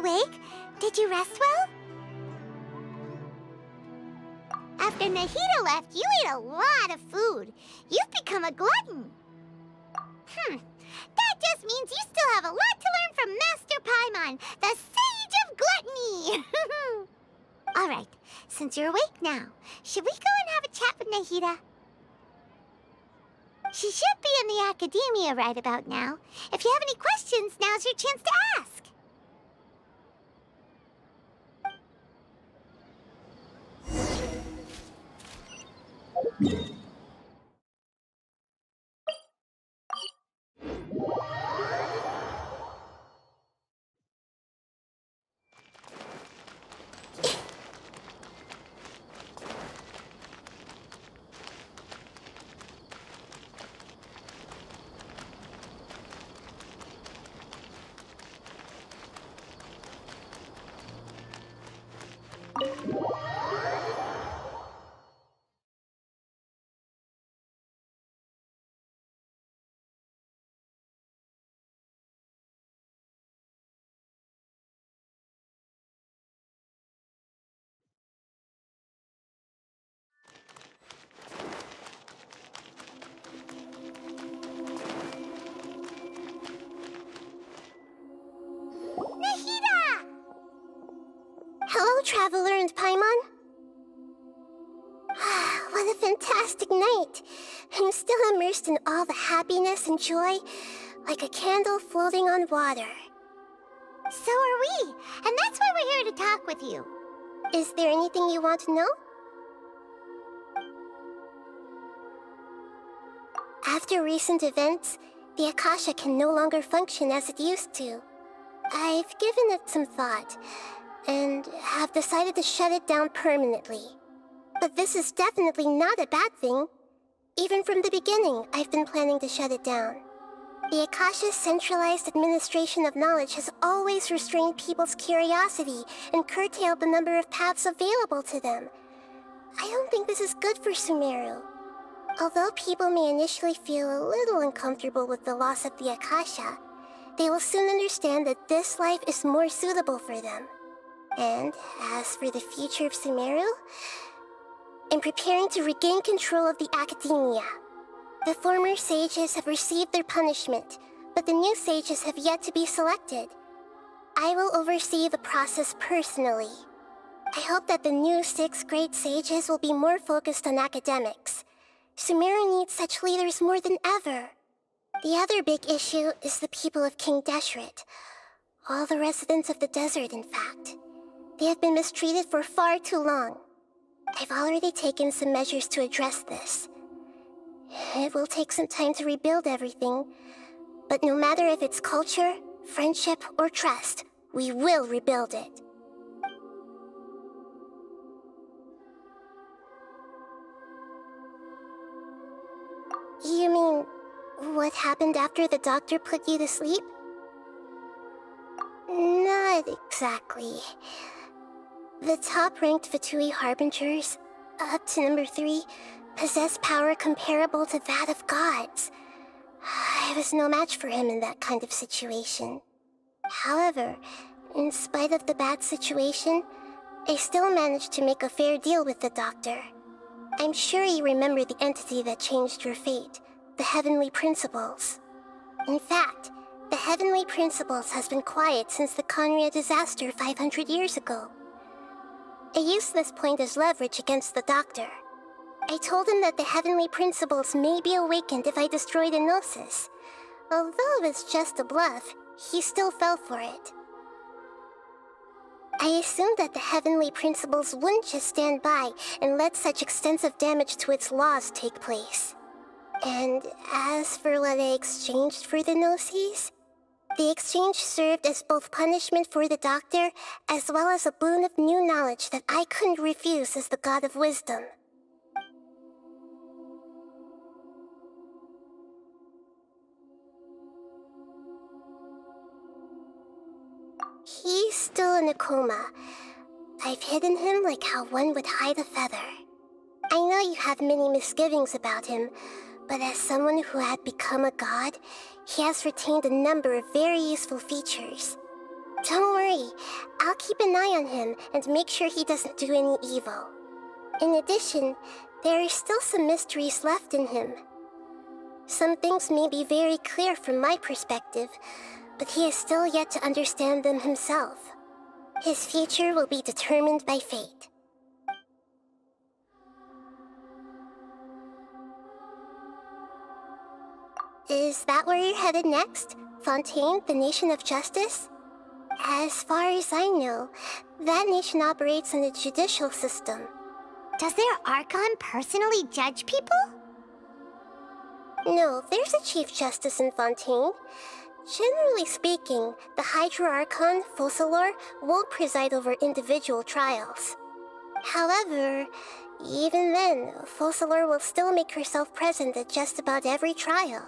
awake? Did you rest well? After Nahida left, you ate a lot of food. You've become a glutton. That just means you still have a lot to learn from Master Paimon, the Sage of Gluttony! Alright, since you're awake now, should we go and have a chat with Nahida? She should be in the academia right about now. If you have any questions, now's your chance to ask. Hello, Traveler and Paimon. What a fantastic night. I'm still immersed in all the happiness and joy, like a candle floating on water. So are we, and that's why we're here to talk with you. Is there anything you want to know? After recent events, the Akasha can no longer function as it used to. I've given it some thought, and have decided to shut it down permanently. But this is definitely not a bad thing. Even from the beginning, I've been planning to shut it down. The Akasha's centralized administration of knowledge has always restrained people's curiosity and curtailed the number of paths available to them. I don't think this is good for Sumeru. Although people may initially feel a little uncomfortable with the loss of the Akasha, they will soon understand that this life is more suitable for them. And as for the future of Sumeru, I'm preparing to regain control of the academia. The former sages have received their punishment, but the new sages have yet to be selected. I will oversee the process personally. I hope that the new 6th grade sages will be more focused on academics. Sumeru needs such leaders more than ever. The other big issue is the people of King Deshret. All the residents of the desert, in fact. They have been mistreated for far too long. I've already taken some measures to address this. It will take some time to rebuild everything, but no matter if it's culture, friendship, or trust, we will rebuild it. You mean, what happened after the doctor put you to sleep? Not exactly. The top-ranked Fatui Harbingers, up to number 3, possess power comparable to that of gods. I was no match for him in that kind of situation. However, in spite of the bad situation, I still managed to make a fair deal with the doctor. I'm sure you remember the entity that changed your fate, the Heavenly Principles. In fact, the Heavenly Principles has been quiet since the Conria disaster 500 years ago. I used this point as leverage against the doctor. I told him that the Heavenly Principles may be awakened if I destroy the Gnosis. Although it's just a bluff, he still fell for it. I assumed that the Heavenly Principles wouldn't just stand by and let such extensive damage to its laws take place. And as for what I exchanged for the Gnosis, the exchange served as both punishment for the doctor, as well as a boon of new knowledge that I couldn't refuse as the God of Wisdom. He's still in a coma. I've hidden him like how one would hide a feather. I know you have many misgivings about him, but as someone who had become a god, he has retained a number of very useful features. Don't worry, I'll keep an eye on him and make sure he doesn't do any evil. In addition, there are still some mysteries left in him. Some things may be very clear from my perspective, but he is still yet to understand them himself. His future will be determined by fate. Is that where you're headed next? Fontaine, the Nation of Justice? As far as I know, that nation operates in a judicial system. Does their Archon personally judge people? No, there's a Chief Justice in Fontaine. Generally speaking, the Hydra Archon, Focalor, won't preside over individual trials. However, even then, Focalor will still make herself present at just about every trial.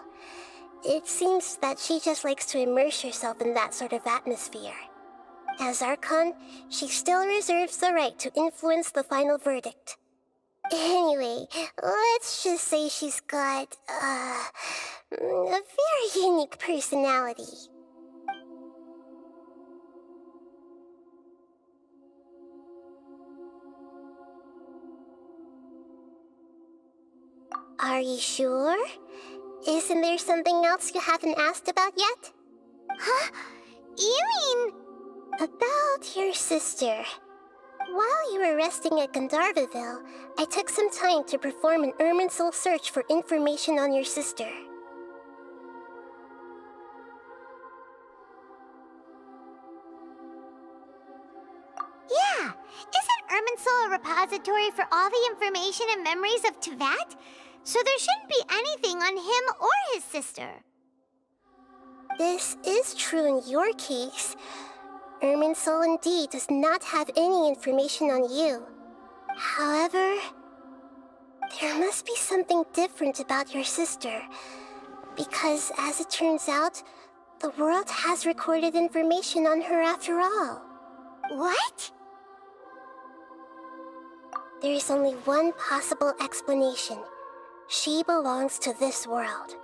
It seems that she just likes to immerse herself in that sort of atmosphere. As Archon, she still reserves the right to influence the final verdict. Anyway, let's just say she's got, a very unique personality. Are you sure? Isn't there something else you haven't asked about yet? Huh? You mean... About your sister. While you were resting at Jnagarbhaville, I took some time to perform an Irminsul search for information on your sister. Yeah! Isn't Irminsul a repository for all the information and memories of Teyvat? So there shouldn't be anything on him or his sister. This is true in your case. Irminsul indeed does not have any information on you. However, there must be something different about your sister. Because, as it turns out, the world has recorded information on her after all. What? There is only one possible explanation. She belongs to this world.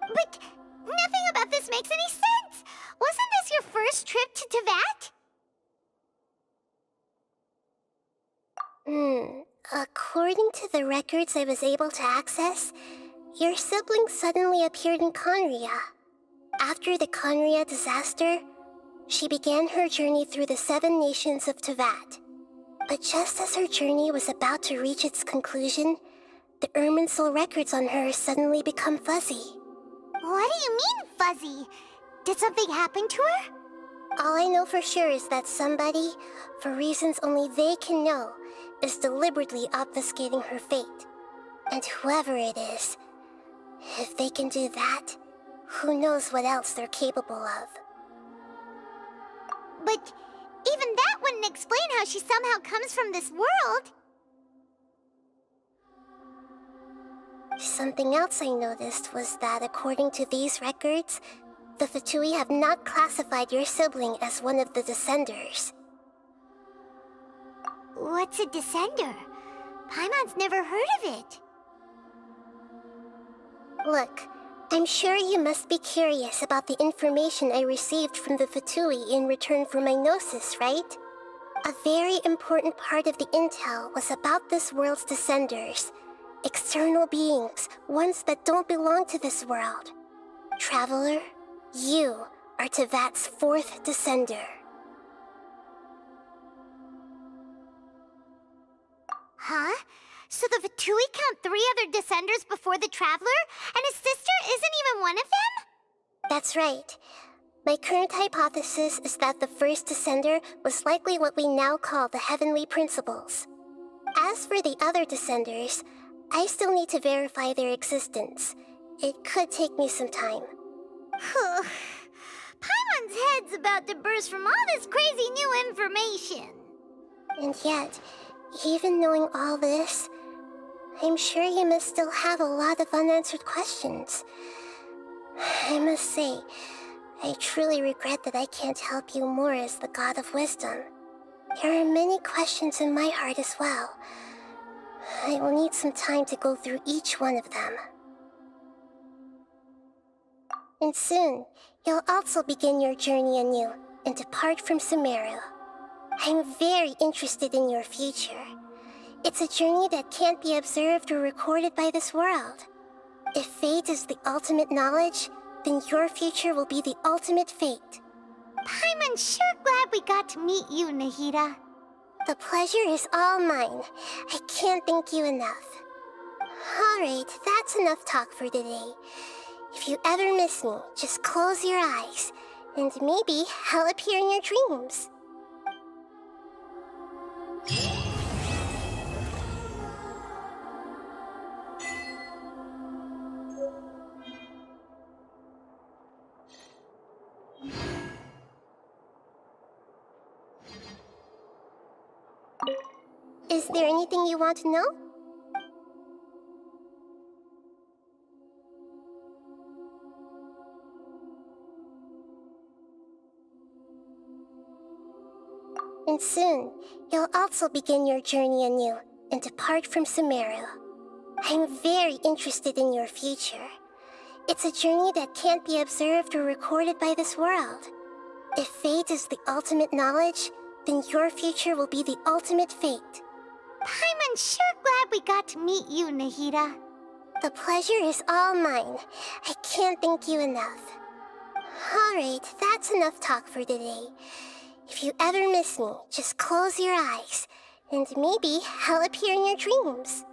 But nothing about this makes any sense! Wasn't this your first trip to Teyvat? According to the records I was able to access, your sibling suddenly appeared in Conria. After the Conria disaster, she began her journey through the 7 nations of Teyvat. But just as her journey was about to reach its conclusion, the Irminsul records on her suddenly become fuzzy. What do you mean, fuzzy? Did something happen to her? All I know for sure is that somebody, for reasons only they can know, is deliberately obfuscating her fate. And whoever it is, if they can do that, who knows what else they're capable of. But even that wouldn't explain how she somehow comes from this world. Something else I noticed was that according to these records, the Fatui have not classified your sibling as one of the Descenders. What's a Descender? Paimon's never heard of it. Look, I'm sure you must be curious about the information I received from the Fatui in return for my gnosis, right? A very important part of the intel was about this world's Descenders. External beings, ones that don't belong to this world. Traveler, you are Teyvat's 4th Descender. Huh? So the Fatui count 3 other Descenders before the Traveler, and his sister isn't even one of them? That's right. My current hypothesis is that the first Descender was likely what we now call the Heavenly Principles. As for the other Descenders, I still need to verify their existence. It could take me some time. Paimon's head's about to burst from all this crazy new information. And yet, even knowing all this, I'm sure you must still have a lot of unanswered questions. I must say, I truly regret that I can't help you more as the God of Wisdom. There are many questions in my heart as well. I will need some time to go through each one of them. And soon, you'll also begin your journey anew and depart from Sumeru. I'm very interested in your future. It's a journey that can't be observed or recorded by this world. If fate is the ultimate knowledge, then your future will be the ultimate fate. Paimon's sure glad we got to meet you, Nahida. The pleasure is all mine. I can't thank you enough. Alright, that's enough talk for today. If you ever miss me, just close your eyes, and maybe I'll appear in your dreams. Is there anything you want to know? And soon, you'll also begin your journey anew and depart from Sumeru. I'm very interested in your future. It's a journey that can't be observed or recorded by this world. If fate is the ultimate knowledge, then your future will be the ultimate fate. Paimon's sure glad we got to meet you, Nahida. The pleasure is all mine. I can't thank you enough. Alright, that's enough talk for today. If you ever miss me, just close your eyes, and maybe I'll appear in your dreams.